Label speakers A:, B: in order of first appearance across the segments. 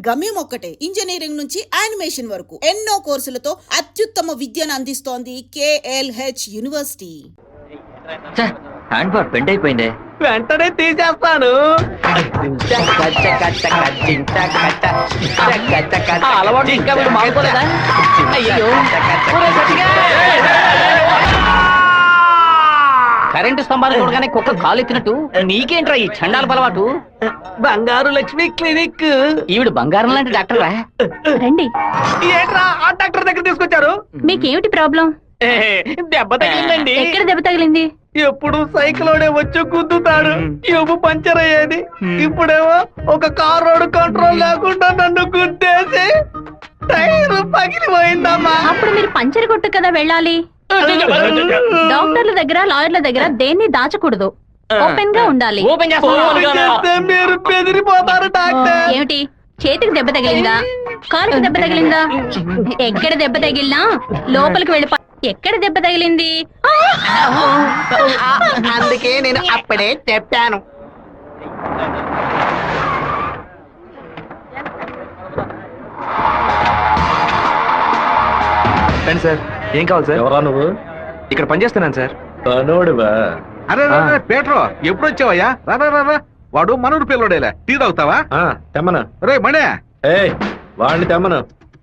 A: గమ్యం ఒక్కటే, ఇంజనీరింగ్ నుంచి యానిమేషన్ వరకు ఎన్నో కోర్సులతో అత్యుత్తమ విద్యను అందిస్తోంది KLH university.
B: Hand bar bend అయిపోయిందే.
C: వెంటనే తీసేస్తాను. అలవాటు ఇంకా మీరు మానుకోలేదా? అయ్యో కరెంటు స్తంభాలు చూడగానే కుక్క కాలు ఎత్తినట్టు నీకేంట్రా ఈ చండాల అలవాటు? బంగారు లక్ష్మి క్లినిక్. ఈవిడ బంగారం లాంటి డాక్టర్ రా.
D: రండి.
C: ఏంట్రా ఆ డాక్టర్ దగ్గర తీసుకొచ్చారు?
D: మీకేమిటి ప్రాబ్లం?
C: దెబ్బ తగిలిందండి.
D: ఎక్కడ దెబ్బ తగిలింది?
C: ఎప్పుడు సైకిలోనే వచ్చి గుద్దుతాడు, ఎవ్వు పంచర్ అయ్యేది. ఇప్పుడేమో ఒక కార్ రోడ్ కంట్రోల్ లేకుండా నన్ను గుద్దేసి టైర్ పగిలిపోయిందమ్మా.
D: అప్పుడు మీరు పంచర్ కొట్టు కదా వెళ్ళాలి. డాక్టర్ల దగ్గర లాయర్ల దగ్గర దేన్ని దాచకూడదు, ఓపెన్ గా ఉండాలి.
C: మీరు బెదిరిపోతారు డాక్టర్.
D: ఏమిటి చేతికి దెబ్బ తగిలిందా, కాలుకి దెబ్బ తగిలిందా? ఎక్కడ దెబ్బ తగిలినా లోపలికి వెళ్ళి ఎక్కడ దెబ్బ తగిలింది?
C: అందుకే నేను అప్పుడే చెప్పాను.
E: సార్ ఏం కావాలి సార్?
B: ఎవరా నువ్వు?
E: ఇక్కడ పనిచేస్తున్నాను సార్.
B: పనోడివా?
F: అరే పేట్రో ఎప్పుడు వచ్చావయ్యా? రా వాడు మనూరు పిల్లడేలా, టీ తాగుతావా?
B: తెమ్మను.
F: రే మణే,
B: వాడిని తెమ్మను.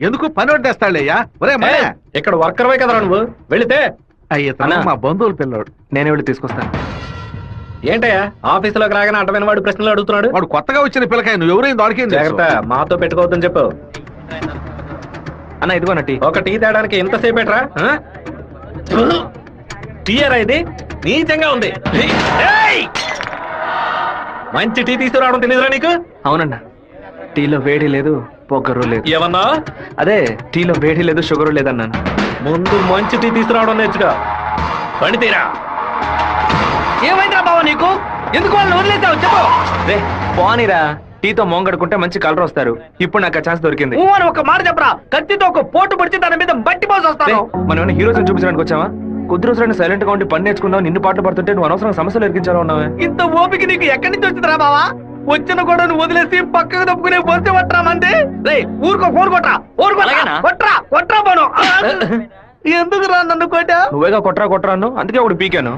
F: ఎందుకు పని వడ్డేస్తాడులేయ్యా? ఒరే మణే,
B: ఇక్కడ వర్కర్వే కదరా నువ్వు, వెళితే.
F: అయ్యా మా బంధువుల పిల్లడు,
E: నేనే వెళ్ళి తీసుకొస్తాను.
B: ఏంటయ్యా ఆఫీసులోకి రాగానే అటమైన వాడు ప్రశ్నలు అడుగుతున్నాడు?
F: వాడు కొత్తగా వచ్చిన పిల్లకాయ, నువ్వు ఎవరైనా దొరికింది
B: జాగ్రత్త, మాతో పెట్టుకోవద్దని చెప్పు.
E: అన్న ఇదిగో టీ.
B: ఒక టీ తేడానికి ఎంతసేపు ఏట్రా? టీయరా ఇది? నీచంగా ఉంది. మంచి టీ తీసుకురావడం తెలియదురా నీకు?
E: అవునన్నా, టీలో వేడి లేదు, పొగరు లేదు.
B: ఏమన్నా?
E: అదే టీలో వేడి లేదు, షుగరు లేదన్నాను.
B: ముందు మంచి టీ తీసుకురావడం నేర్చుకో. పని తీరా.
C: ఏమైందిరా బావ నీకు? ఎందుకు వాళ్ళని వదిలేసావు చెప్పు.
E: రే పోనీరా, టీతో మోంగడుకుంటే మంచి కలర్ వస్తారు. ఇప్పుడు నాకు ఆ ఛాన్స్ దొరికింది.
C: అని ఒక మాట చెప్పరా, కత్తితో ఒక పోటు పడిచి దాని మీద బట్టి పోసి వస్తాను.
E: మనం ఏమైనా హీరోస్ చూపించడానికి వచ్చావా? కొద్ది రోజులైనా సైలెంట్ గా ఉండి పని నేర్చుకున్నావు, నిన్ను పాటలు పడుతుంటే నువ్వు అనవసరంగా సమస్యలు ఎరిగించాలా ఉన్నావే.
C: ఇంత ఓపిక నీకు ఎక్కడి నుంచి వచ్చిందిరా బావా? వచ్చిన కూడా నువ్వు వదిలేసి పక్కకు తప్పుకునే బొంతే పట్టరా మంది. రే ఊరుకో, కోరు కొట్రా, కొట్రా కొట్రా పోను. ఎందుకు రా నన్ను కొట్టా?
E: నువ్వేగా కొట్రా అన్ను, అందుకే ఒకటి పీకాను.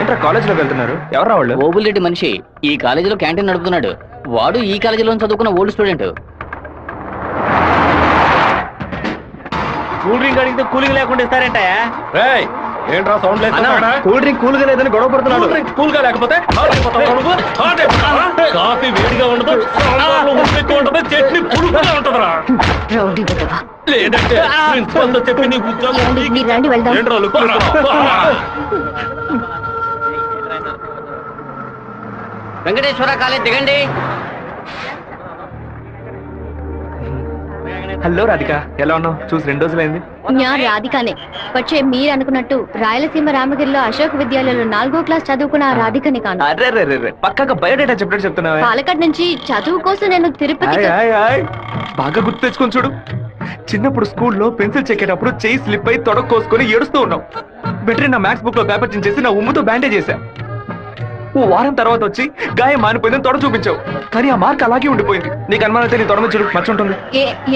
E: ఏంట్రా కాలేజీలోకి వెళ్తున్నారు? ఎవరా వాళ్ళు?
G: ఓబుల్రెడ్డి మనిషి ఈ కాలేజీలో క్యాంటీన్ నడుపుతున్నాడు. వాడు ఈ కాలేజీలో చదువుకున్న ఓల్డ్ స్టూడెంట్.
C: కూల్ డ్రింక్ అడిగితే కూలింగ్ లేకుండా ఇస్తారంటాయా?
B: ఏంట్రా సౌండ్ లేదు?
E: కూల్ డ్రింక్ కూల్ గా లేదని గొడవ పడుతున్నాడు.
B: కూల్ గా లేకపోతే కాఫీ వేడిగా ఉండదు, ఎక్కువ ఉంటది, చట్నీ పులుపుగా ఉంటదిరా. లేదంటే ప్రిన్సిపల్ తో చెప్పి నీ ఉద్యోగం ఏంట్రా లుక్కురా?
G: వెంకటేశ్వర కాలేజ్ దిగండి.
E: హలో రాధిక, ఎలా ఉన్నావు? చూసి 2 రోజులైంది.
D: రాధికనే వచ్చే మీరు అనుకున్నట్టు రాయలసీమ రామగిరిలో అశోక్ విద్యాలయంలో 4వ క్లాస్ చదువుకున్న రాధికని కాను.
E: అరే పక్కగా బయోడేటా చెప్పినట్టు చెప్తున్నావా?
D: పాలకాడ్ నుంచి చదువు కోసం నేను తిరుపతి.
E: బాగా గుర్తు తెచ్చుకొని చూడు. చిన్నప్పుడు స్కూల్లో పెన్సిల్ చెక్కేటప్పుడు చెయ్యి స్లిప్ అయి తొడగ కోసుకొని ఏడుస్తూ ఉన్నావు. బెటరీ నా మ్యాథ్స్ బుక్ లో పేపర్ చించేసి నా ఉమ్ముతో బ్యాండేజ్ చేశా. ఓ వారం తర్వాత వచ్చి గాయం మానిపోయిందని తొడ చూపించావు, కానీ ఆ మార్క్ అలాగే ఉండిపోయింది. నీకు అనుమానం అయితే నీ తొడ మీద చూడు, మచ్చ ఉంటుంది.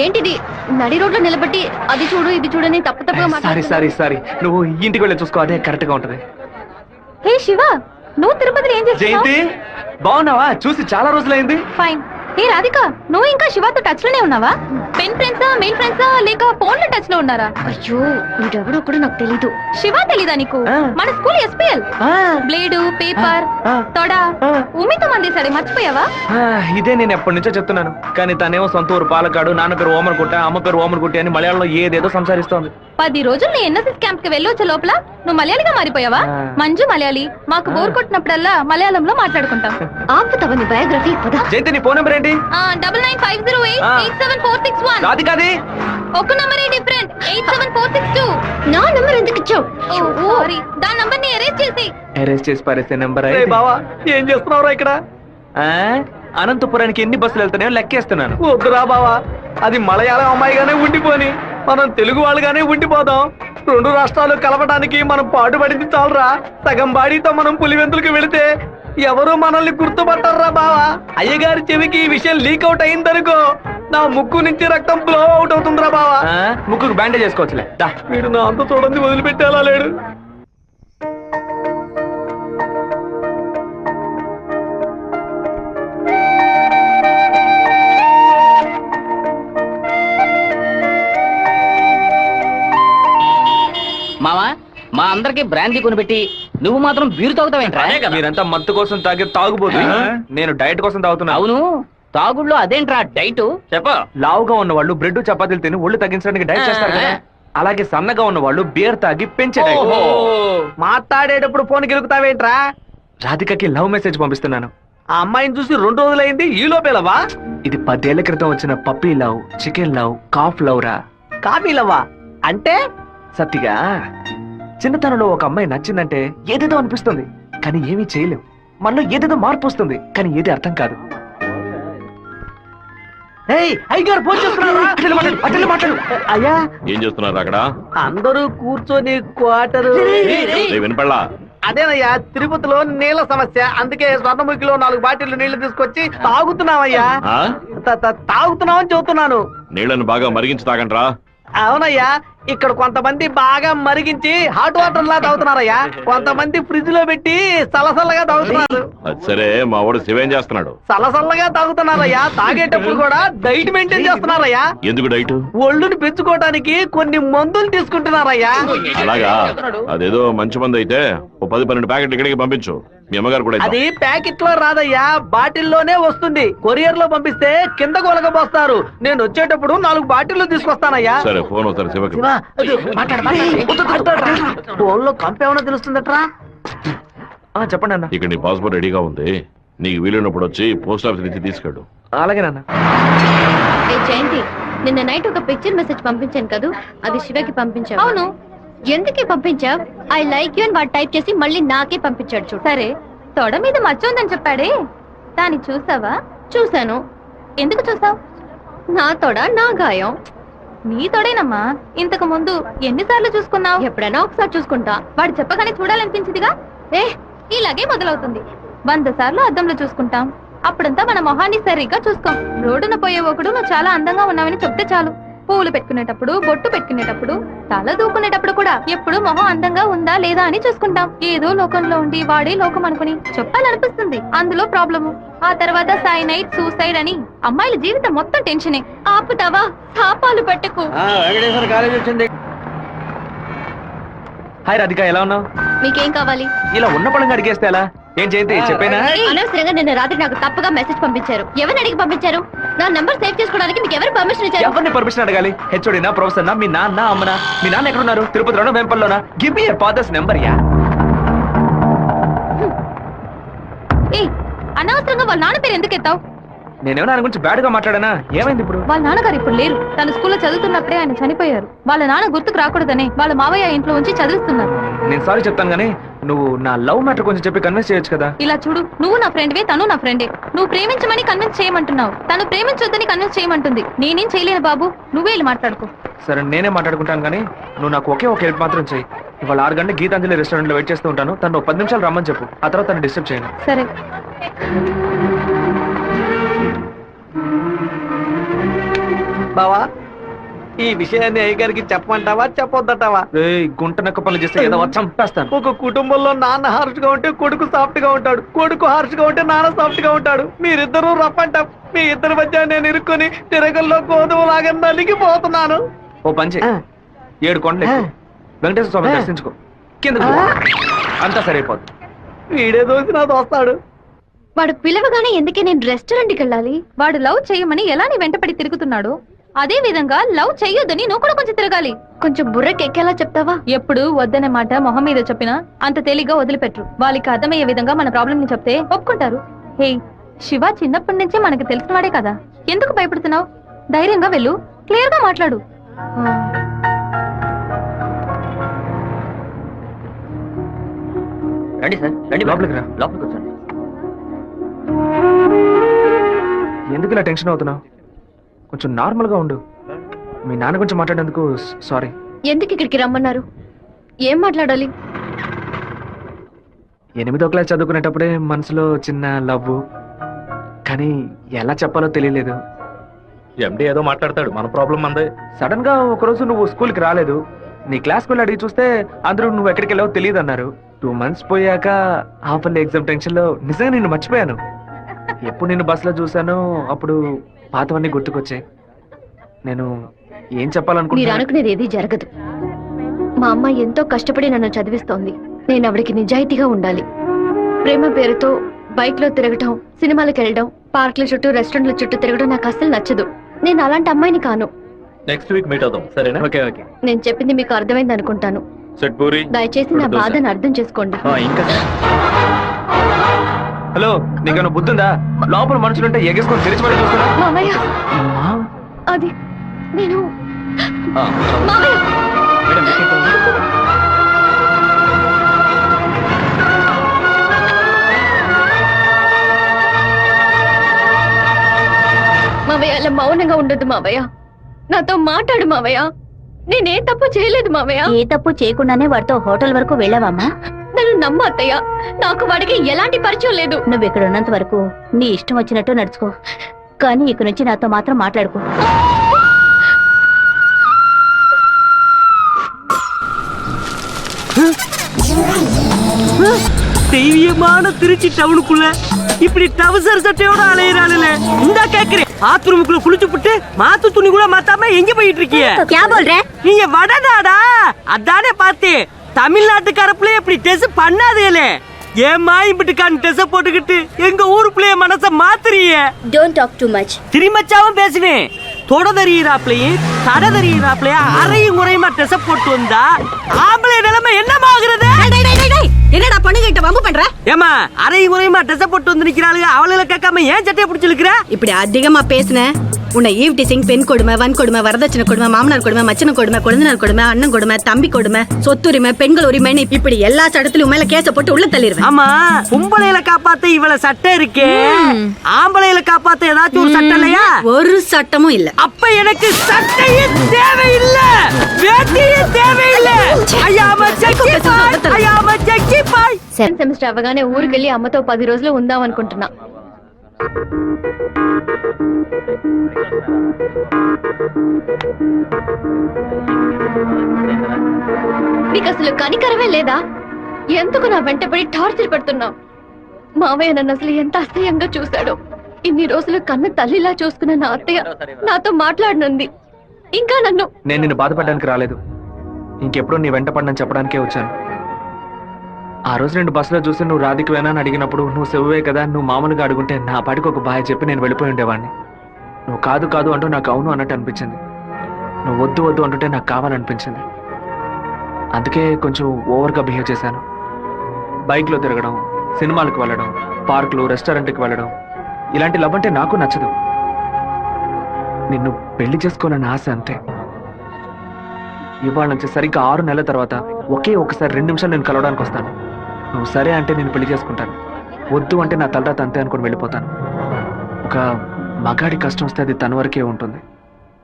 D: ఏంటిది నడి రోడ్లో నిలబెట్టి అది చూడు ఇది చూడని తప్పు
E: సారీ నువ్వు ఇంటికి వెళ్ళి చూసుకో, అదే కరెక్ట్ గా ఉంటది.
D: హే శివ, నువ్వు తిరుపతిలో ఏం చేస్తున్నావు?
E: జయంతి బాగున్నావా? చూసి చాలా రోజులైంది.
D: ఫైన్. హే రాధిక, నువ్వు ఇంకా శివతో టచ్ లోనే ఉన్నావా? పెన్ ఫ్రెండ్సా, మెయిల్ ఫ్రెండ్సా, లేక ఫోన్ లో టచ్ లో ఉన్నారా? అయ్యో వీడెవడో కూడా నాకు తెలీదు. శివ తెలీదా నీకు? మన స్కూల్ SPL బ్లేడు, పేపర్, తొడ ఉమ్మితో మందేశాడే, మర్చిపోయావా?
E: ఇదే నేను ఎప్పటి నుంచో చెప్తున్నాను, కానీ తనేమో సొంత ఊరు పాలకాడు, నాన్న పేరు ఓమర్గుట్ట, అమ్మ పేరు ఓమర్గుట్టి అని మలయాళంలో ఏదేదో సంసారిస్తోంది.
D: 10 రోజులు నీ NSS క్యాంప్ కి వెళ్ళి వచ్చే లోపల నువ్వు మలయాళిగా మారిపోయావా? మంజు మలయాళి, మాకు బోర్ కొట్టినప్పుడల్లా మలయాళంలో మాట్లాడుకుంటాం. ఆపుతావా నీ బయోగ్రఫీ?
E: జయంతి నీ ఫోన్ నెంబర్ ఏంటి?
D: 9950887461.
E: రాధికాది
D: ఒక నంబరే డిఫరెంట్, 87462. నా నంబర్ ఎందుకు ఇచ్చావు? సారీ, దాని నంబర్ ని
E: అరెస్ట్ చేసి పారేసే నెంబర్.
C: బావా ఏం చేస్తున్నావురా ఇక్కడ?
E: అనంతపురానికి ఎన్ని బస్సులు వెళ్తాయో లెక్కేస్తున్నాను.
C: వద్దురా బావా, అది మలయాళం అమ్మాయిగానే ఉండిపోని మనం తెలుగు వాళ్ళుగానే ఉండిపోదాం. 2 రాష్ట్రాలు కలవడానికి మనం పాటుపడింది చాలరా. సగం బాడీతో మనం పులివెందులకు వెళితే ఎవరు మనల్ని గుర్తుపట్టారా బావా. అయ్యగారి చెవికి ఈ విషయం లీక్ అవుట్ అయిందనుకో, నా ముక్కు నుంచి రక్తం ఫ్లో అవుట్ అవుతుందిరా బావా.
E: ముక్కుకు బ్యాండేజ్ చేసుకోవచ్చులే దా.
C: వీడు నా అంత చూడండి వదిలిపెట్టేలా లేడు.
G: మావా మా అందరికి బ్రాందీ కొనిపెట్టి నువ్వు మాత్రం బీరు తాగుతావేంట్రా?
E: మీరంతా మత్తు కోసం తాగే తాగుబోతు, నేను డైట్ కోసం తాగుతున్నా.
G: అవును, తాగుళ్ళో అదేంట్రా డైట్ చెప్ప.
E: లావుగా ఉన్న వాళ్ళు బ్రెడ్ చపాతీలు తిని ఒళ్ళు తగ్గించడానికి డైట్ చేస్తారు కదా, అలాగే సన్నగా ఉన్న వాళ్ళు బియర్ తాగి పెంచే డైట్.
C: మాట్లాడేటప్పుడు ఫోన్ గెలుకుతావేంట్రా?
E: రాధికకి లవ్ మెసేజ్ పంపిస్తున్నాను.
C: ఆ అమ్మాయిని చూసి 2 రోజులైంది, ఈ లోపేలవా?
E: ఇది 10 ఏళ్ల క్రితం వచ్చిన puppy love, chicken love, calf love రా.
C: కాపీలవ్వా అంటే?
E: సత్తిగా చిన్నతనంలో ఒక అమ్మాయి నచ్చిందంటే ఏదేదో అనిపిస్తుంది, కానీ ఏమీ చేయలేం. మనలో ఏదేదో మార్పు వస్తుంది, కానీ ఏది అర్థం కాదు.
C: అయ్యగారు ఫోన్ చేస్తున్నారు. అయ్యా
B: ఏం చేస్తున్నారు అక్కడ?
C: అందరూ కూర్చొని క్వార్టర్.
B: వినపడలా?
C: అదేనయ్యా, తిరుపతిలో నీళ్ళ సమస్య, అందుకే స్వర్ణముఖిలో 4 బాటిల్ నీళ్లు తీసుకొచ్చి తాగుతున్నామయ్యా.
B: ఆ?
C: తాగుతున్నామని చెబుతున్నాను.
B: నీళ్లను బాగా మరిగించి తాగండ్రా.
C: అవునయ్యా, ఇక్కడ కొంతమంది బాగా మరిగించి హాట్ వాటర్ లా తాగుతున్నారయ్యా, కొంతమంది ఫ్రిడ్జ్ లో పెట్టి సలసల్లగా తాగుతున్నారు.
B: అది సరే, మా వాడు శివేం చేస్తున్నాడు?
C: సలసల్లగా తాగుతున్నారయ్యా. తాగేటప్పుడు కూడా డైట్ మెయింటైన్ చేస్తున్నారయ్యా.
B: ఎందుకు డైట్?
C: ఒళ్ళుని పెంచుకోవడానికి కొన్ని మందులు తీసుకుంటున్నారయ్యా.
B: అలాగా? అదేదో మంచి మంది అయితే ఓ 10-12 ప్యాకెట్లు ఇక్కడికి పంపించు. మీ అమ్మగారు కూడా ఇద్దాం.
C: అది ప్యాకెట్ లో రాదయ్యా, బాటిల్లోనే వస్తుంది. కొరియర్ లో పంపిస్తే కింద కొలగబోస్తారు. నేను వచ్చేటప్పుడు 4 బాటిల్లు తీసుకొస్తానయ్యా.
B: సరే, ఫోన్ ఒకసారి శివకి.
C: ఫోన్ లో కంపేమన్నా తెలుస్తుందట్రా?
E: చెప్పండి అన్న.
B: ఇక్కడ నీ పాస్పోర్ట్ రెడీగా ఉంది, నీకు వీలైనప్పుడు వచ్చి పోస్ట్ ఆఫీస్ నుంచి తీసుకెళ్ళు.
E: అలాగే నాన్న.
D: జయంతి, నిన్న నైట్ ఒక పిక్చర్ మెసేజ్ పంపించాను కదా, అది శివకి పంపించావు. అవును, ఎందుకే పంపించావు? ఐ లైక్ యూ అని వాడు టైప్ చేసి మళ్ళీ నాకే పంపించాడు చూడు. సరే, తొడ మీద మచ్చ ఉందని చెప్పాడే, దాన్ని చూసావా? చూశాను. ఎందుకు చూసావు? నా తొడ నా గాయం. నీ తొడేనమ్మా. ఇంతకు ముందు ఎన్నిసార్లు చూసుకున్నావు? ఎప్పుడైనా ఒకసారి చూసుకుంటా. వాడు చెప్పగానే చూడాలనిపించిందిగా. ఇలాగే మొదలవుతుంది. 100 సార్లు అద్దంలో చూసుకుంటాం, అప్పుడంతా మన మొహాన్ని సరిగ్గా చూసుకోం. రోడ్డున పోయే ఒకడు నువ్వు చాలా అందంగా ఉన్నావని చెప్తే చాలు. పూలు పెట్టుకునేటప్పుడు, బొట్టు పెట్టుకునేటప్పుడు, తల దూకునేటప్పుడు కూడా ఎప్పుడు మొహం అందంగా ఉందా లేదా అని చూసుకుంటాం. ఏదో లోకంలో ఉండి వాడే లోకం అనుకుని చెప్పాలనిపిస్తుంది. అందులో ప్రాబ్లము. ఆ తర్వాత సైనైడ్, సూసైడ్ అని అమ్మాయిల జీవితం మొత్తం టెన్షనే. ఆపుతావా? శాపాలు పెట్టకు.
C: వెంకటేశ్వర కాలేజ్ వచ్చింది.
E: హాయ్ రాధిక, ఎలా ఉన్నావు?
D: మీకేం కావాలి?
E: ఇలా ఉన్న పడంగా అడిగేస్తే ఎలా? ఏం చేయండి చెప్పేనా?
D: అనవసరంగా నిన్న రాత్రి నాకు తప్పుగా మెసేజ్ పంపించారు. ఎవరిని అడిగి పంపించారు? నా నంబర్ సేవ్ చేసుకోవడానికి మీకు ఎవరు పర్మిషన్ ఇచ్చారు?
E: ఎవరిని పర్మిషన్ అడగాలి? హెచ్ఓడినా, ప్రొఫెసర్నా, మీ నాన్న, అమ్మనా? మీ నాన్న ఎక్కడున్నారు? తిరుపతిలోనా, వేంపల్లోనా? Give me your father's number yeah.
D: అనవసరంగా వాళ్ళ నాన్న పేరు ఎందుకు ఎత్తావు?
E: నేనేమన్నా ఆయన గురించి బ్యాడ్ గా మాట్లాడానా? ఏమైంది ఇప్పుడు?
D: వాళ్ళ నాన్నగారు ఇప్పుడు లేరు. తన స్కూల్లో చదువుతున్నప్పుడే ఆయన చనిపోయారు. వాళ్ళ నాన్న గుర్తుకు రాకూడదనే వాళ్ళ మావయ్య ఇంట్లో ఉంచి చదివిస్తున్నారు.
E: నేను సారీ చెప్తాను గానీ నువ్వు నా లవ్ మ్యాటర్ కొంచెం చెప్పి కన్విన్స్ చేయొచ్చు కదా.
D: ఇలా చూడు, నువ్వు నా ఫ్రెండ్వే, తను నా ఫ్రెండే. నువ్వు ప్రేమించమని కన్విన్స్ చేయమంటున్నావు, తను ప్రేమించొద్దని కన్విన్స్ చేయమంటుంది. నేనేం చేయలేను బాబు, నువ్వే ఇలా మాట్లాడుకో.
E: సరే, నేనే మాట్లాడుకుంటాను కానీ నువ్వు నాకు ఒకే ఒక హెల్ప్ మాత్రం చేయి. ఇవాళ 6 గంటల గీతాంజలి రెస్టారెంట్ లో వెయిట్ చేస్తూ ఉంటాను. తను 10 నిమిషాలు రమ్మని చెప్పు, ఆ తర్వాత తను డిస్టర్బ్ చేయను.
D: సరే.
C: బావా, ఈ విషయాన్ని అయ్యగారికి చెప్పమంటావా చెప్పొద్దటావా?
E: గుంట నక్క పనులు చేస్తే ఏదో చంపేస్తాను.
C: ఒక కుటుంబంలో నాన్న హార్ష్ గా ఉంటే కొడుకు సాఫ్ట్ గా ఉంటాడు, కొడుకు హార్ష్ గా ఉంటే నాన్న సాఫ్ట్ గా ఉంటాడు. మీరిద్దరూ రప్పంట. మీ ఇద్దరి మధ్య నేను ఇరుక్కుని తిరగల్లో గోధుమలాగా నలిగిపోతున్నాను.
E: ఓ పంచే, 7 కొండలు ఎక్కు. వెంకటేశ్వర స్వామి దర్శించుకో, కింద అంతా సరైపోద్ది.
C: వీడే దోసి నా దోస్తాడు.
D: వాడు పిలవగానే ఎందుకే నేను రెస్టారెంట్కి వెళ్ళాలి? వాడు లవ్ చేయమని ఎలా నీ వెంటపడి తిరుగుతున్నాడు, అదే విధంగా లవ్ చెయ్యొద్దని నువ్వు కూడా కొంచెం తిరగాలి. కొంచెం బుర్రకెక్కేలా చెప్తావా? ఎప్పుడు వద్దనే మాట మొహం మీద చెప్పినా అంత తేలిగ్గా వదిలిపెట్టరు. వాళ్ళకి అర్థమయ్యే విధంగా మన ప్రాబ్లం ని చెప్తే ఒప్పుకుంటారు. హే, శివ చిన్నప్పటి నుంచే మనకు తెలిసినవాడే కదా, ఎందుకు భయపడుతున్నావు? ధైర్యంగా వెళ్ళు, క్లియర్ గా మాట్లాడు.
G: రండి సార్, రండి
E: లోపలికి రా.
G: లోపలికి వచ్చండి.
E: ఎందుకు ఇలా టెన్షన్ అవుతున్నావు? కొంచెం నార్మల్ గా ఉండు. మీ నాన్న గురించి మాట్లాడేందుకు సారీ.
D: ఎందుకు ఇక్కడికి రమ్మన్నారు? ఏం మాట్లాడాలి?
E: 8వ క్లాస్ చదువుకునేటప్పుడే మనసులో చిన్న లవ్, కానీ ఎలా చెప్పాలో తెలియలేదు.
B: ఎండి ఏదో మాట్లాడతాడు, మన ప్రాబ్లం మందే.
E: సడన్ గా ఒక రోజు నువ్వు స్కూల్ కి రాలేదు. నీ క్లాస్ వెళ్ళి అడిగి చూస్తే అందరూ నువ్వు ఎక్కడికి వెళ్ళావో తెలియదు అన్నారు. 2 months పోయాక హాఫర్లీ ఎగ్జామ్ టెన్షన్ లో నిజంగా నిన్ను మర్చిపోయాను. ఎప్పుడు నిన్ను బస్ లో చూసానో అప్పుడు పాతవన్నీ గుర్తుకొచ్చాయి. నేను ఏం
D: మీరు
E: చెప్పాలనుకుంటున్నా,
D: అనుకునేది ఏది జరగదు. మా అమ్మ ఎంతో కష్టపడి నన్ను చదివిస్తోంది. నేను ఆవిడకి నిజాయితీగా ఉండాలి. ప్రేమ పేరుతో బైక్ లో తిరగటం, సినిమాలకు వెళ్ళడం, పార్కుల చుట్టూ రెస్టారెంట్ల చుట్టూ తిరగడం నాకు అస్సలు నచ్చదు. నేను అలాంటి అమ్మాయిని కాను.
B: నెక్స్ట్ వీక్ మీట్ అవుదాం, సరేనా?
E: Okay okay.
D: నేను చెప్పింది మీకు అర్థమైంది అనుకుంటాను.
B: సెట్ పూరి.
D: దయచేసి నా బాధను అర్థం చేసుకోండి.
E: ఇంకా హలో, నీకన్నా బుద్ధుందా? లోపల మనుషులుంటే ఎగేసుకొని తెరిచి పడి చూస్తున్నా.
D: మామయ్య, అది నేను మామయ్య. మావయ్య, అలా మౌనంగా ఉండదు మావయ్య. నాతో మాట్లాడు మావయ్య. నేనే తప్పు చేయలేదు మావయ్య.
H: ఏ తప్పు చేయకుండానే వాడితో హోటల్ వరకు వెళ్ళావమ్మా?
D: నన్ను నమ్ము అత్తయ్య. నాకు వాడికి ఎలాంటి పరిచయం లేదు.
H: నువ్వు ఇక్కడ ఉన్నంత వరకు నీ ఇష్టం వచ్చినట్టు నడుచుకో, కానీ ఇక నుంచి నాతో మాత్రం మాట్లాడుకో.
C: தெய்வீகமான திருச்சி டவுனுக்குள்ள இப்படி டவுசர் சட்டையோட அலையிறாளே. இந்த கேக்குறேன், பாத்ரூமுக்குள்ள குளிச்சு புட்டு மாத்து துணி கூட மாத்தாம எங்க போயிட்டு இருக்கிய? நீங்க வடநாடா? அதானே பார்த்தேன். தமிழ்நாட்டுக்கார பிள்ளைய இப்படி டெஸ் பண்ணாதேலே. ஏமா இப்படிக்கான டெஸ் போட்டுக்கிட்டு எங்க ஊரு பிள்ளைய மனச மாத்துறிய?
H: Don't talk too much.
C: திரும்பச்சாவும் பேசுவேன். தொட தறியிறாப்லையும் கடை தறியிறாப்லையும் அரையும் குறையுமா டெஸ் போட்டு வந்தா ஆம்பளை நிலைமை என்னமாகிறது?
H: என்னடா பண்ணுகிட்ட வம்பு பண்ற?
C: ஏமா அரையும் குறையுமா டெஸ் போட்டு வந்து நிக்கிறாளுங்க, அவளுகளை கேட்காம ஏன் சட்டையை பிடிச்சிருக்கிற?
H: இப்படி அதிகமா பேசுன உன்னை ஈவ் டீசிங், பெண் கொடுமை, வன் கொடுமை, வரதட்சணை கொடுமை, மாமனார் கொடுமை, மச்சன கொடுமை, குழந்தைனார் கொடுமை, அண்ணன் கொடுமை, தம்பி கொடுமை, சொத்துரிமை, பெண்கள் உரிமைன்னு இப்படி எல்லா சட்டத்திலும் மேல கேச போட்டு உள்ள தள்ளிடுவேன்.
C: ஆமா, பொம்பளையில காப்பாத்த இவள சட்டம் இருக்கே, ஆம்பளையில காப்பாத்த ஏதாச்சும் ஒரு சட்டம் இல்லையா?
H: ஒரு சட்டமும் இல்ல.
C: அப்ப எனக்கு சட்டையே தேவையில்லை, வேட்டியே தேவையில்லை. ஐயாம ஜக்கி பாய், ஐயாம ஜக்கி பாய்.
D: సెకండ్ సెమిస్టర్ అవగానే ఊరికెళ్ళి అమ్మతో 10 రోజులు ఉందాం అనుకుంటున్నా. నీకు అసలు కనికరమే లేదా? ఎందుకు నా వెంటపడి టార్చర్ పెడుతున్నావు? మావయ్య నన్ను అసలు ఎంత అసహ్యంగా చూశాడో. ఇన్ని రోజులు కన్న తల్లిలా చూసుకున్న నా అత్తయ్య నాతో మాట్లాడనుంది. ఇంకా నన్ను
E: నేను నిన్ను బాధపడడానికి రాలేదు, ఇంకెప్పుడు నీ వెంట పడనని చెప్పడానికే వచ్చాను. ఆ రోజు నేను బస్సులో చూసి నువ్వు రాధికి వేనా అని అడిగినప్పుడు నువ్వు సెవ్వే కదా, నువ్వు మామూలుగా అడుగుంటే నా పాటికి ఒక బాయ్ చెప్పి నేను వెళ్ళిపోయి ఉండేవాడిని. నువ్వు కాదు కాదు అంటూ నాకు అవును అన్నట్టు అనిపించింది. నువ్వు వద్దు వద్దు అంటుంటే నాకు కావాలనిపించింది. అందుకే కొంచెం ఓవర్గా బిహేవ్ చేశాను. బైక్లో తిరగడం, సినిమాలకు వెళ్ళడం, పార్కులు, రెస్టారెంట్కి వెళ్ళడం, ఇలాంటి లవ్ అంటే నాకు నచ్చదు. నిన్ను పెళ్లి చేసుకోవాలని ఆశ అంతే. ఇవాళ నుంచి సరిగ్గా 6 నెలల తర్వాత ఒకే ఒకసారి 2 నిమిషాలు నేను కలవడానికి వస్తాను. నువ్వు సరే అంటే నేను పెళ్లి చేసుకుంటాను, వద్దు అంటే నా తలరాత అంతే అనుకుని వెళ్ళిపోతాను. ఒక మగాడి కష్టం వస్తే అది తన వరకే ఉంటుంది,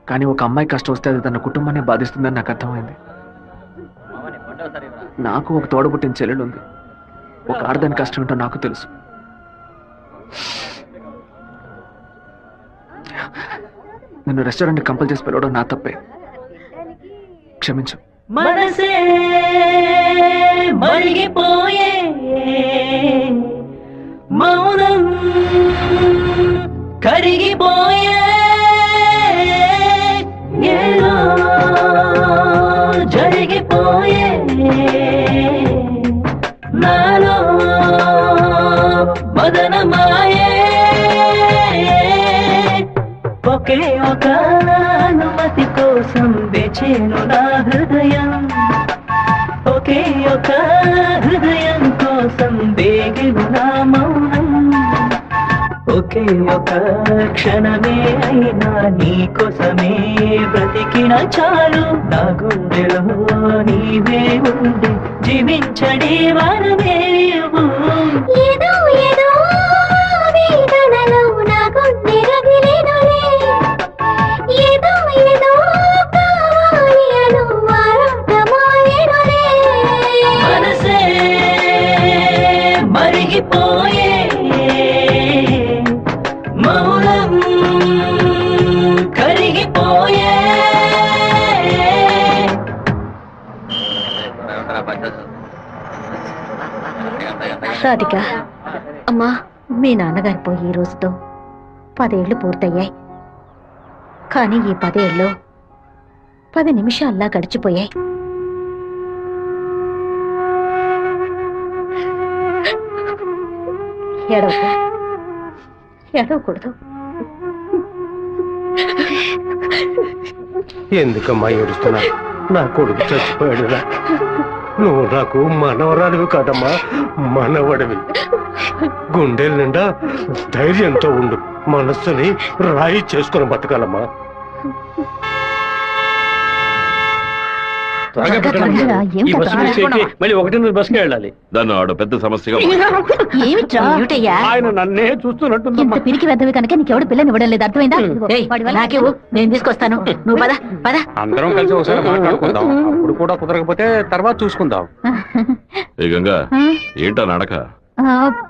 E: కానీ ఒక అమ్మాయి కష్టం వస్తే అది తన కుటుంబాన్ని బాధిస్తుందని నాకు అర్థమైంది. నాకు ఒక తోడబుట్టిన చెల్లెలు ఉంది. ఒక ఆడదాని కష్టం ఏంటో నాకు తెలుసు. నిన్ను రెస్టారెంట్ కంపల్ చేసి పిలవడం నా తప్పే, క్షమించు.
C: మనసే మరిగిపోయే మౌనం కరిగిపోయే ఏదో జరిగిపోయే నాలో మదనమాయే ఒకే ఒక అనుమతి కోసం వేచేను నా హృదయం, ఒకే ఒక హృదయం కోసం వేగెను నా మౌనం, ఒకే ఒక క్షణమే అయినా నీ కోసమే బ్రతికిన చాలు. నా గుండెలో నీవే ఉండి జీవించడే వరమే.
D: ఏదో ఏదో వేదనలో నా గుండె రగిలేనులే. ఏదో ఏదో కావాలి అను ఆరాటమాయెనులే.
C: మనసే మరిగిపోయే మౌనం
I: రాధిక అమ్మా, మీ నాన్నగారు పోయి ఈ రోజుతో 10 ఏళ్లు పూర్తయ్యాయి. కానీ ఈ 10 ఏళ్ళు 10 నిమిషాల్లా గడిచిపోయాయి. ఏడవకూడదు.
J: ఎందుకమ్మా ఏడుస్తున్నా? నా కొడుకు చచ్చిపోయాడురా. నువ్వు నాకు మనవరాలివి కాదమ్మా, మనవడివి. గుండెల నిండా ధైర్యంతో ఉండు, మనస్సుని రాయి చేసుకుని బతకాలమ్మా.
B: ఈ బస్సు మిస్ చేసి మళ్ళీ 1 బస్కి వెళ్ళాలి. దాన్ని ఆడ పెద్ద సమస్యగా
I: ఏమిట్రా
B: ఆయన నన్నే చూస్తున్నట్టుందమ్మా.
I: పిరికి వెద్దవి కనుక నీకెవడు పిల్లని ఇవ్వడం లేదు, అర్థమైందా? నాకేవు, నేను తీసుకొస్తాను, నువ్వు పద పద.
J: అందరం కలిసి ఒకసారి మాట్లాడుకుందాం. అప్పుడు కూడా కుదరకపోతే తర్వాత చూసుకుందాం.
B: గంగా, ఏంటా నడక?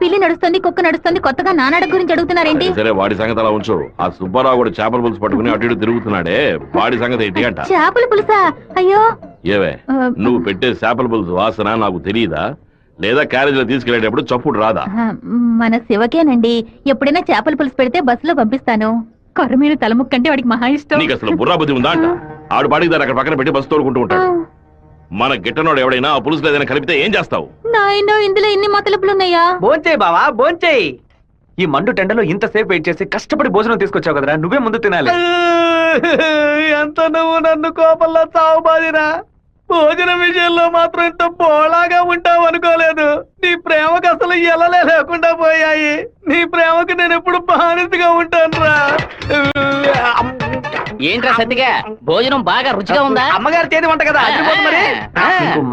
I: పిల్లి నడుస్తుంది, కుక్క నడుస్తుంది, కొత్తగా నానాడ గురించి అడుగుతున్నారేంటి?
B: సరే, వాడి సంగతి అలా ఉంచు. ఆ సుబ్బారావు కూడా చేపల పులుసు పట్టుకుని అటు ఇటు తిరుగుతున్నాడే, వాడి సంగతి ఏంటి అంట?
I: చేపల పులుసా? అయ్యో,
B: ఏవే, నువ్వు పెట్టే చేపల పులుసు వాసన నాకు తెలియదా? లేదా క్యారేజీలో తీసుకెళ్లేటప్పుడు చప్పుడు రాదా?
I: మన శివకేనండి, ఎప్పుడైనా చేపల పులుసు పెడితే బస్సులో పంపిస్తాను. కొర్రమీను తలముక్కంటే వాడికి మహా ఇష్టం.
B: నీకు అసలు బుర్రా బుద్ధి ఉందా అంట? ఆడు బాడికి దాన్ని అక్కడ పక్కన పెట్టి బస్సు తోడుకుంటూ ఉంటాడు. మన గిట్టనోడు ఎవడైనా ఆ పులుసులో ఏదైనా కలిపితే ఏం చేస్తావు?
I: నాయనో, ఇందులో ఇన్ని మతలపులున్నాయా?
E: భోంచేయి బావా, భోంచేయి. ఈ మండు టెండలో ఇంతసేపు వెయిట్ చేసి కష్టపడి భోజనం తీసుకొచ్చావు కదరా, నువ్వే ముందు తినాలి. ఎంత నువ్వు నన్ను కోపంలో చావు బాదిరా. భోజనం విషయంలో మాత్రం ఇంత బోళాగా ఉంటావు అనుకోలేదు. నీ ప్రేమకు అసలు ఎలలే లేకుండా పోయాయి. నీ ప్రేమకు నేను ఎప్పుడు బానిసగా ఉంటాను రా.
G: ఏంట్రా సత్తిగా, భోజనం బాగా రుచిగా ఉందా?
E: అమ్మగారు చేతి వంట కదా, మరి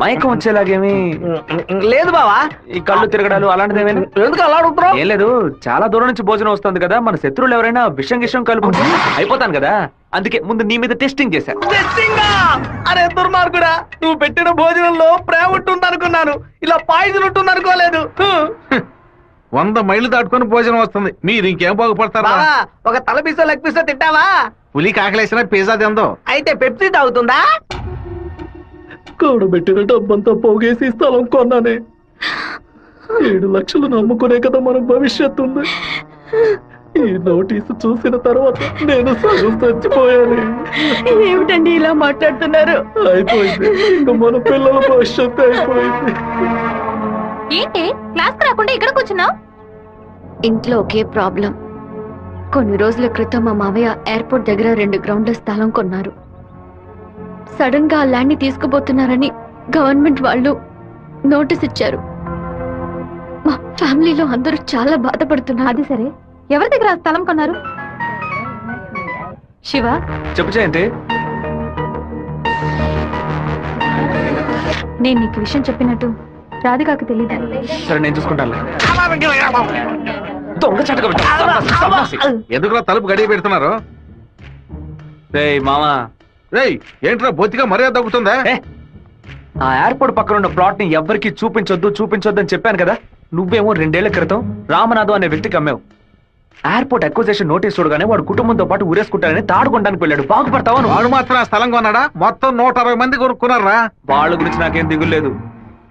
E: మైకం వచ్చేలాగేమి లేదు బావా. ఈ కళ్ళు తిరగడాలు అలాంటిది ఎందుకు అలా అడుగుతున్నావు? ఏం లేదు, చాలా దూరం నుంచి భోజనం వస్తుంది కదా, మన శత్రువులు ఎవరైనా విషం గిషం కలుపుకుంటే అయిపోతాను కదా, అందుకే ముందు నీ మీద టెస్టింగ్ చేశా. అరే దుర్మార్గుడా, నువ్వు పెట్టిన భోజనంలో ప్రేమ ఉంటుంది అనుకున్నాను, ఇలా పాయిజన్ ఉంటుంది అనుకోలేదు.
F: 100 మైళ్ళు దాటుకొని భోజనం వస్తుంది, మీరు ఇంకేం బాగుపడతారా?
E: ఒక తల పీసో లెగ్ పీసో తింటావా?
F: పులి కాకలేసిన పిజ్జా తిందో.
E: అయితే పెప్సీ తాగుతుందా? కూడబెట్టిన డబ్బంతా పోగేసి స్థలం కొన్నానే. 7 లక్షలు నమ్ముకునే కదా మన భవిష్యత్తు ఉంది. ఈ నోటీసు చూసిన తర్వాత నేను సగం చచ్చిపోయాను.
I: ఏమిటండి ఇలా మాట్లాడుతున్నారు?
E: అయిపోయింది, ఇంకా మన పిల్లల భవిష్యత్తు అయిపోయింది.
D: ఏంటి క్లాస్ రాకుండా ఇక్కడ కూర్చున్నావు?
I: ఇంట్లో ఒకే ప్రాబ్లం. కొన్ని రోజుల క్రితం మా మావయ్య ఎయిర్పోర్ట్ దగ్గర 2 గ్రౌండ్ల స్థలం కొన్నారు. సడన్ గా ఆ ల్యాండ్ ని తీసుకుపోతున్నారని గవర్నమెంట్ వాళ్ళు నోటీస్ ఇచ్చారు. మా ఫ్యామిలీలో అందరూ చాలా బాధపడుతున్నారు. అది సరే,
D: ఎవరి దగ్గర ఆ స్థలం కొన్నారు? శివ,
E: చెప్పు జయంతి.
D: నేను నీకు విషయం చెప్పినట్టు రాధికాకు తెలియదు.
E: సరే, నేను చూసుకుంటాను. దొంగ చటక
F: ఎందుకులా తలుపు గడియ పెడుతున్నారు?
E: రేయ్ మామా,
F: రేయ్ ఏంట్రా బొత్తిగా మర్యాద తగ్గుతుందా?
E: ఆ ఎయిర్పోర్ట్ పక్కన ఉన్న ప్లాట్ ని ఎవ్వరికి చూపించొద్దు అని చెప్పాను కదా. నువ్వేమో 2 ఏళ్ల క్రితం రామనాథం అనే వ్యక్తికి అమ్మావు. ఎయిర్పోర్ట్ అక్విజిషన్ నోటీస్ చూడగానే వాడు కుటుంబంతో పాటు ఊరేసుకుంటానని తాడుకోవడానికి వెళ్ళాడు. బాగుపడతావా?
F: వాడు మాత్రం ఆ స్థలం కొన్నాడా? మొత్తం 160 మంది కొనుక్కున్నారా?
E: వాళ్ళ గురించి నాకేం దిగులేదు.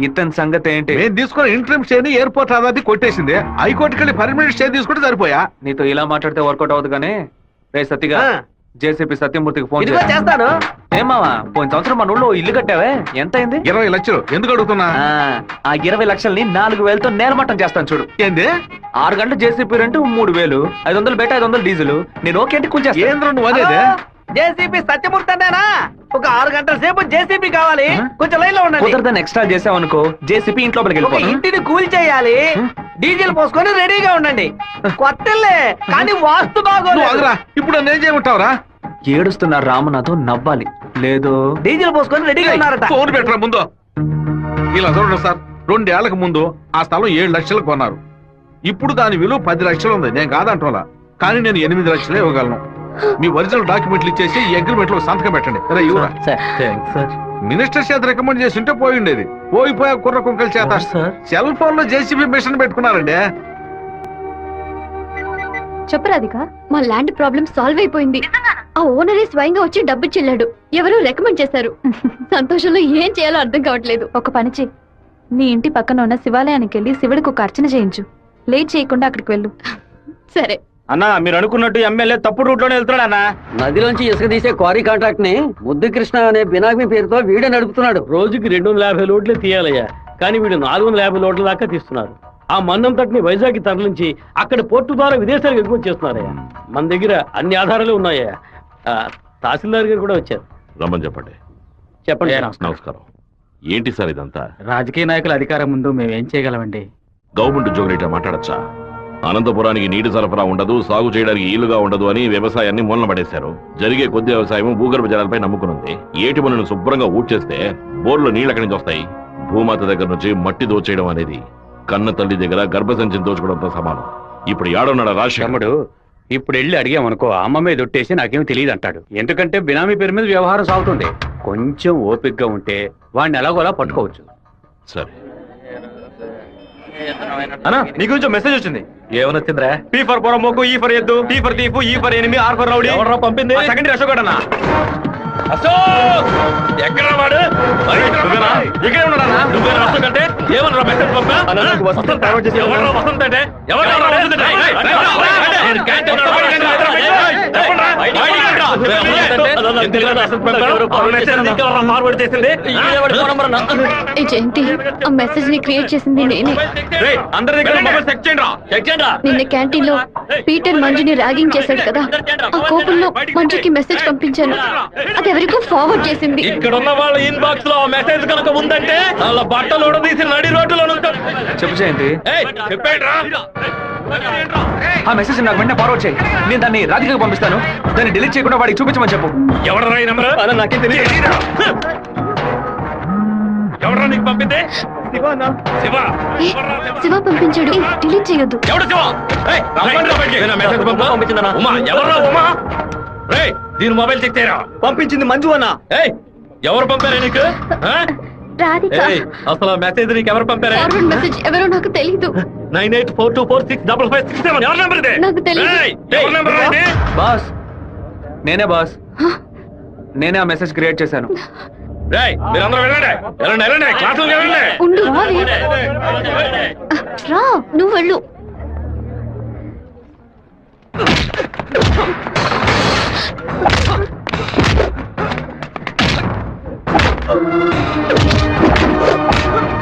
E: ఇతని సంగతి ఏంటి?
F: నేను తీసుకున్న ఇంట్రీమ్ స్టే ని ఎయిర్పోర్ట్ అథారిటీ కొట్టేసింది. హైకోర్టుకి వెళ్ళి పర్మనెంట్ స్టే తీసుకుంటే సరిపోయా.
E: నీతో ఇలా మాట్లాడితే వర్కౌట్ అవుతుంది కానీ. రే సత్తిగా, జేసీపీ సత్యమూర్తికి ఫోన్ చేస్తాను. ఏమావా, పోయిన సంవత్సరం మన ఊళ్ళో ఇల్లు కట్టావే, ఎంత అయింది?
F: 20 లక్షలు. ఎందుకు అడుగుతున్నా?
E: ఆ 20 లక్షల్ని 4,000తో నేలమట్టం చేస్తాను చూడు.
F: ఏంది?
E: 6 గంటలు జేసీపీ రెంట్ 3,000, 500 బయట 500 డీజిల్. నేను ఓకే అంటే కొంచెం
F: ఏంద్ర నువ్వు అనేదే?
E: జేసీపీ సత్యమూర్తి అన్నానా? ఒక 6 గంటల సేపు జేసీపీ కావాలి, కొంచెం లైన్ లో ఉండండి. కుదరదని ఎక్స్ట్రా చేసావనుకో, జేసీపీ ఇంట్లో వెళ్ళిపోయి ఇంటిని కూల్ చేయాలి. డీజిల్ పోసుకొని రెడీగా ఉండండి. కొత్తలే కానీ వాస్తు బాగోలేదు.
F: ఇప్పుడు నేను చేయమంటావురా?
E: ఏడుస్తున్నారు రామనాథం, నవ్వాలి. లేదు, డీజిల్ పోసుకొని రెడీగా ఉన్నారట.
F: ఫోన్ పెట్టరా ముందు. ఇలా చూడండి సార్, 2 ఏళ్లకు ముందు ఆ స్థలం 7 లక్షలు కొన్నారు. ఇప్పుడు దాని విలువ 10 లక్షలు ఉంది. నేను కాదంటోలా, కానీ నేను 8 లక్షలే ఇవ్వగలను. మీ ఒరిజినల్ డాక్యుమెంట్లు ఇచ్చేసి ఈ అగ్రిమెంట్ లో సంతకం పెట్టండి. మినిస్టర్ చేత రికమెండ్ చేసి ఉంటే పోయి ఉండేది. పోయిపోయా కుర్ర కుంకల చేత సెల్ ఫోన్ లో జేసీబీ మిషన్ పెట్టుకున్నారండి.
D: చెప్పు రాధిక.
I: మా ల్యాండ్ ప్రాబ్లం సాల్వ్ అయిపోయింది. ఆ ఓనరే స్వయంగా వచ్చి డబ్బు చెల్లాడు. ఎవరు రికమెండ్ చేశారు. సంతోషంలో ఏం చేయాలో అర్థం కావట్లేదు.
D: ఒక పని చెయ్యి, నీ ఇంటి పక్కన ఉన్న శివాలయానికి వెళ్ళి శివుడికి ఒక అర్చన చేయించు. లేట్ చేయకుండా అక్కడికి వెళ్ళు.
I: సరే.
J: అన్నా మీరు అనుకున్నట్టు ఎమ్మెల్యే తప్పుడు రూట్ లోనే వెళ్తున్నాడు అన్న.
C: నదిలోంచి ఇసుక తీసే క్వారీ కాంట్రాక్ట్ ని ముద్దు కృష్ణ అనే బినామీ పేరుతో వీడే నడుపుతున్నాడు.
J: రోజుకి 250 లోడ్లే తీయాలయ్యా, కానీ వీడు 450 లోడ్ల దాకా తీస్తున్నారు. ఆ మందం తట్టుని వైజాగ్ తరలించి అక్కడ పోర్టు ద్వారా విదేశాలకు ఎగుమతి చేస్తున్నారయ్యా. మన దగ్గర అన్ని ఆధారాలు ఉన్నాయా. తహసీల్దార్ గారు కూడా వచ్చారు.
B: రమ్మని చెప్పండి.
J: చెప్పండి.
B: నమస్కారం. ఏంటి సార్ ఇదంతా?
J: రాజకీయ నాయకుల అధికారం ముందు మేము ఏం చేయగలమండి?
B: గవర్నమెంట్ ఉద్యోగులు ఇట్లా మాట్లాడచ్చా? అనంతపురానికి నీటి సరఫరా ఉండదు, సాగు చేయడానికి ఈలుగా ఉండదు అని వ్యవసాయాన్ని మూలన పడేశారు. జరిగే కొద్ది వ్యవసాయం భూగర్భ జలాలపై నమ్ముకునుంది. ఏటి మనను శుభ్రంగా ఊడ్చేస్తే బోర్లో నీళ్ళు ఎక్కడి నుంచి వస్తాయి? భూమాత దగ్గర నుంచి మట్టి దోచేయడం అనేది కన్న తల్లి దగ్గర గర్భసంచిని దోచుకోవడంతో సమానం. ఇప్పుడు ఏడున్నాడు రాజశేఖరుడు.
J: ఇప్పుడు వెళ్ళి అడిగామనుకో అమ్మ మీద ఒట్టేసి నాకేం తెలియదు అంటాడు. ఎందుకంటే బినామీ పేరు మీద వ్యవహారం సాగుతుంది. కొంచెం ఓపికగా ఉంటే వాడిని ఎలాగోలా పట్టుకోవచ్చు.
B: సరే
E: అన్నా నీ గురించి మెసేజ్ వచ్చింది.
J: ఏమనొచ్చిందిరా?
E: పీ ఫర్ పొరమోకు, ఈ ఫర్ ఎద్దు, tea for thief, E for enemy, R for rowdy.
J: ఎవరు పంపింది?
E: సెకండరీ అశోక్ అన్న.
B: ఎక్కడ వాడు?
E: ఇక్కడే ఉన్నాడన్నా.
B: నువ్వేనా వసంత్ అంటే? ఏమన్నా మెసేజ్ పంపా?
E: వసంత్ ఫార్వర్డ్ చేసి
B: ఎవరు వసంత్ అంటే? ఎవరు మార్వాడు చేసింది?
I: ఏ జయంతి, ఆ మెసేజ్ ని క్రియేట్ చేసింది నేనే.
E: అందరి దగ్గర మొబైల్ చెక్ చేయండి.
I: నిన్న క్యాంటీన్ లో పీటర్ మంజుని ర్యాగింగ్ చేశాడు కదా, ఆ కోపంలో మంజుకి మెసేజ్ పంపించాను. అది ఎవరికో ఫార్వర్డ్ చేసింది.
B: ఇక్కడ ఉన్న వాళ్ళ ఇన్బాక్స్ లో మెసేజ్ కనుక ఉందంటే వాళ్ళ బట్టలు ఉడదీసి నడి రోడ్డులో
E: చెప్పు జయంతి.
B: చెప్పేట్రా.
E: ఆ మెసేజ్ నాకు వెంటనే ఫార్వర్డ్ చేయి. నేను దాన్ని రాధికకు పంపిస్తాను. దాన్ని డిలీట్ చేయకుండా వాడికి చూపించమని చెప్పు.
B: ఎవడరా ఈ నెంబర్?
E: నాకేం తెలియదు.
B: ఎవడరా నీకు పంపింది? శివ.
I: శివ పంపించాడు. డిలీట్ చేయొద్దు.
B: ఎవడు శివ? మెసేజ్ పంపించిందన్నా. ఉమా ఎవర్రా ఉమా? రేయ్ దీని మొబైల్ చెక్ చేయరా.
E: పంపించింది మంజు అన్న.
B: ఏయ్ ఎవరు పంపారా నీకు?
I: రాధిక.
B: అసలు మెసేజ్ నీకు ఎవరు పంపారా?
I: ఫార్వర్డ్ మెసేజ్ ఎవరో నాకు తెలీదు.
B: 9842465567 ఎవరి నెంబర్ ఇది?
I: నాకు తెలీదు.
B: ఎవరి నెంబర్ ఇది?
E: బాస్ నేనే బాస్. నేనే ఆ మెసేజ్ క్రియేట్ చేశాను.
B: రేయ్ మీరందరూ వెళ్ళండి. వెళ్ళండి క్లాసులకు వెళ్ళండి.
I: ఉండు రావే. రా నువ్వు వెళ్ళు.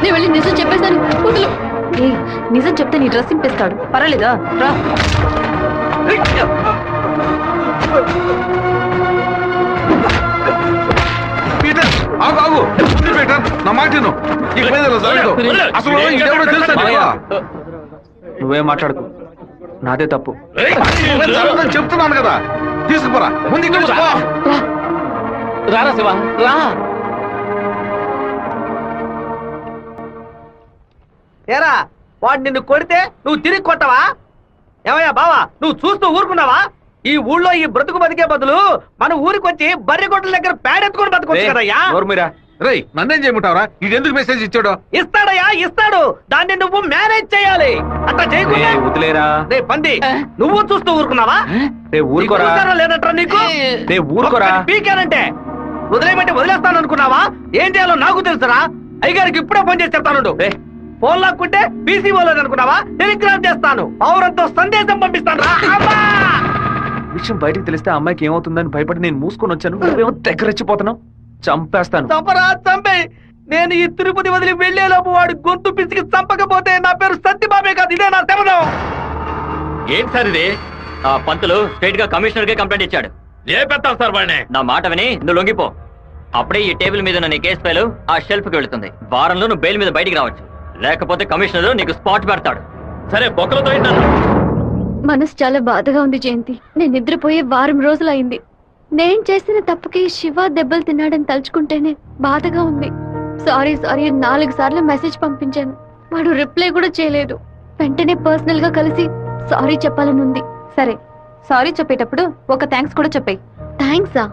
I: నేను వెళ్ళి నిజం చెప్పేశాను. వదులు.
D: నిజం చెప్తే నీ డ్రెస్ చింపేస్తాడు. పర్వాలేదా? రా.
F: పీటర్ ఆగు ఆగు. పీటర్ నా మాట విను. ఇక మీద ఇలా జరగదు. అసలు ఇదెవడో తెలుసా నీకు?
E: నువ్వేం మాట్లాడుకో, నాదే తప్పు.
F: జరగదని చెప్తున్నాను కదా. తీసుకుపోరా ముందు ఇంటికి పో.
G: రారా శివ రా.
C: ఏరా వాడు నిన్ను కొడితే నువ్వు తిరిగి కొట్టవా? ఏమయ్యా బావా, నువ్వు చూస్తూ ఊరుకున్నావా? ఈ ఊళ్ళో ఈ బ్రతుకు బతికే బదులు మన ఊరికి వచ్చి బర్రె కొట్టల దగ్గర పేడెత్తుకొని బతకొచ్చు కదయ్యా.
F: రేయ్ నన్నేం చేయమంటావరా? ఇది ఎందుకు మెసేజ్ ఇచ్చాడు?
C: ఇస్తాడయ్యా ఇస్తాడు. దాన్ని నువ్వు మేనేజ్ చేయాలి. అట్లా చేయకుండా
E: వదిలేరా.
C: రే పంది, నువ్వు చూస్తూ ఊరుకున్నావా?
E: ఊరుకోరా.
C: లేదట్రా నీకు.
E: ఊరుకోరా.
C: పీకానంటే వదిలేయమంటే వదిలేస్తాను అనుకున్నావా? ఏం చేయాలో నాకు తెలుసురా. అయ్యగారికి ఇప్పుడే ఫోన్ చేసి చెప్తాను. ఫోన్ లాక్కుంటే పీసీ పోలేదు అనుకున్నావా? టెలిగ్రామ్ చేస్తాను. పౌరంతో సందేశం పంపిస్తాను.
E: విషయం బయటకు తెలిస్తే అమ్మాయికి ఏమవుతుందని భయపడి నేను మూసుకొని వచ్చాను. నువ్వేమో దగ్గరెచ్చిపోతున్నావు. చంపేస్తాను.
C: చంపరా చంపే. నేను ఈ తిరుపతి వదిలి వెళ్లేలోపు వాడు గొంతు పిసికి చంపకపోతే నా పేరు సత్యబాబే కాదు. ఇదే నా శపథం.
G: ఏంటి సార్ ఇది? ఆ పంతులు స్ట్రైట్ గా కమిషనర్ కే కంప్లైంట్ ఇచ్చాడు.
B: ఏ పెడతావు సార్ వాడిని?
G: నా మాట విని నువ్వు లొంగిపో. అప్పుడే ఈ టేబుల్ మీద ఉన్న నీ కేసు ఫైలు ఆ షెల్ఫ్ కి వెళుతుంది. వారంలో నువ్వు బెయిల్ మీద బయటికి రావచ్చు. లేకపోతే కమిషనర్ నీకు స్పాట్ పెడతాడు.
B: సరే బొక్కలతో ఏంటన్నా?
I: మనసు చాలా బాధగా ఉంది జయంతి. నేను నిద్రపోయే వారం రోజులైంది. నేను చేసిన తప్పుకి శివ దెబ్బలు తిన్నాడని తలుచుకుంటేనే బాధగా ఉంది. సారీ 4 సార్లు మెసేజ్ పంపించాను. వాడు రిప్లై కూడా చేయలేదు. వెంటనే పర్సనల్ గా కలిసి సారీ చెప్పాలని ఉంది.
D: సరే సారీ చెప్పేటప్పుడు ఒక థ్యాంక్స్ కూడా చెప్పాయి.
I: థ్యాంక్సా?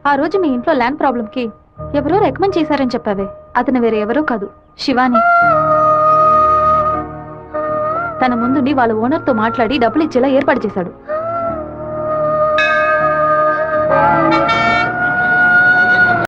D: ఆ రోజు మీ ఇంట్లో ల్యాండ్ ప్రాబ్లం కి ఎవరో రికమెండ్ చేశారని చెప్పావే, అతను వేరే ఎవరో కాదు, శివాని. తన ముందుండి వాళ్ళ ఓనర్ తో మాట్లాడి డబ్బులు ఇచ్చేలా ఏర్పాటు చేశాడు.